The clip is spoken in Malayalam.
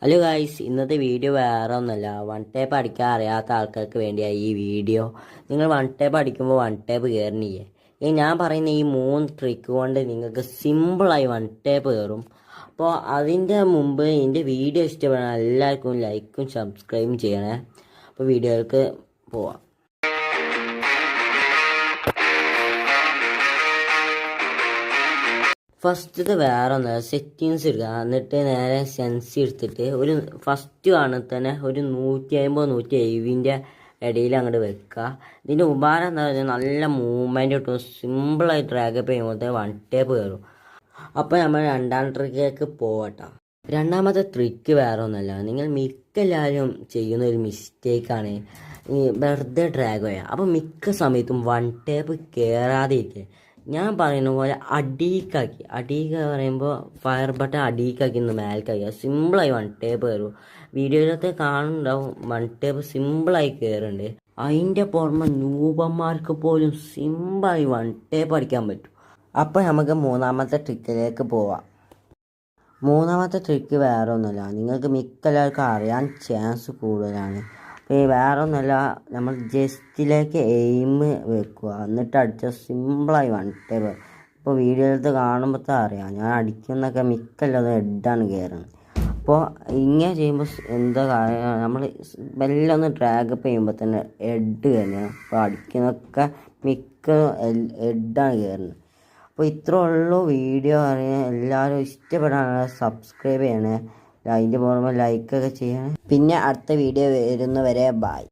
ഹലോ ഗായ്സ്, ഇന്നത്തെ വീഡിയോ വേറെ ഒന്നുമല്ല. വൺ ടേപ്പ് അടിക്കാൻ അറിയാത്ത ആൾക്കാർക്ക് വേണ്ടിയാണ് ഈ വീഡിയോ. നിങ്ങൾ വൺ ടേപ്പ് അടിക്കുമ്പോൾ വൺ ടേപ്പ് കയറണില്ലേ? ഞാൻ പറയുന്ന ഈ 3 ട്രിക്ക് കൊണ്ട് നിങ്ങൾക്ക് സിമ്പിളായി വൺ ടേപ്പ് കയറും. അപ്പോൾ അതിൻ്റെ മുമ്പ് എൻ്റെ വീഡിയോ ഇഷ്ടപ്പെടാൻ എല്ലാവർക്കും ലൈക്കും സബ്സ്ക്രൈബും ചെയ്യണേ. അപ്പോൾ വീഡിയോയിലേക്ക് പോവാം. ഫസ്റ്റത്തെ വേറെ ഒന്ന് സെറ്റിങ്സ് എടുക്കുക. എന്നിട്ട് നേരെ സെൻസി എടുത്തിട്ട് ഫസ്റ്റ് കാണുന്ന തന്നെ ഒരു 150-170 ഇടയിൽ അങ്ങോട്ട് വെക്കുക. ഇതിൻ്റെ ഉപകാരം എന്താ പറയുക, നല്ല മൂവ്മെൻറ്റ് കിട്ടും. സിമ്പിളായി ഡ്രാഗപ്പ് ചെയ്യുമ്പോഴത്തെ വൺ ടേപ്പ് കയറും. അപ്പോൾ നമ്മൾ രണ്ടാം ട്രിക്കിലേക്ക് പോകട്ടോ. രണ്ടാമത്തെ ട്രിക്ക് വേറെ ഒന്നുമല്ല, നിങ്ങൾ മിക്ക എല്ലാവരും ചെയ്യുന്ന ഒരു മിസ്റ്റേക്കാണ് ഈ വെറുതെ ഡ്രാഗ് ചെയ്യുക. അപ്പോൾ മിക്ക സമയത്തും വൺ ടേപ്പ് കയറാതെ ഇരിക്കുക. ഞാൻ പറയുന്ന പോലെ അടീക്ക പറയുമ്പോൾ ഫയർ ബട്ടൺ അടീക്കാക്കി മേൽക്കാക്കുക. സിമ്പിളായി വൺ ടേപ്പ് കയറും. വീഡിയോയിലൊക്കെ കാണുന്നുണ്ടാവും വൺ ടേപ്പ് സിമ്പിളായി കയറുന്നുണ്ട്. അതിൻ്റെ പുറമെ ന്യൂബന്മാർക്ക് പോലും സിമ്പിളായി വൺ ടേപ്പ് അടിക്കാൻ പറ്റും. അപ്പോൾ നമുക്ക് മൂന്നാമത്തെ ട്രിക്കിലേക്ക് പോവാം. മൂന്നാമത്തെ ട്രിക്ക് വേറെ ഒന്നുമില്ല, നിങ്ങൾക്ക് മിക്ക എല്ലാവർക്കും അറിയാൻ ചാൻസ് കൂടുതലാണ്. വേറെ ഒന്നുമല്ല, നമ്മൾ ജസ്റ്റിലേക്ക് എയിം വെക്കുക, എന്നിട്ട് അടിച്ചാൽ സിമ്പിളായി വൺ ടേപ്പ്. ഇപ്പോൾ വീഡിയോയിലത്തെ കാണുമ്പോഴത്തെ അറിയാം, ഞാൻ അടിക്കുന്നതൊക്കെ മിക്കല്ലാതെ ഹെഡാണ് കയറുന്നത്. അപ്പോൾ ഇങ്ങനെ ചെയ്യുമ്പോൾ എന്താ കാര്യം, നമ്മൾ മെല്ലെ ഒന്ന് ഡ്രാഗപ്പ് ചെയ്യുമ്പോൾ തന്നെ ഹെഡ് കയറുന്നത്. അപ്പോൾ അടിക്കുന്നതൊക്കെ മിക്ക ഹെഡാണ് കയറുന്നത്. അപ്പോൾ ഇത്രേ ഉള്ളൂ വീഡിയോ. അറിയാൻ എല്ലാവരും ഇഷ്ടപ്പെടാൻ സബ്സ്ക്രൈബ് ചെയ്യണേ. അതിൻ്റെ പുറമെ ലൈക്കൊക്കെ ചെയ്യണേ. പിന്നെ അടുത്ത വീഡിയോ വരുന്നവരെ ബൈ.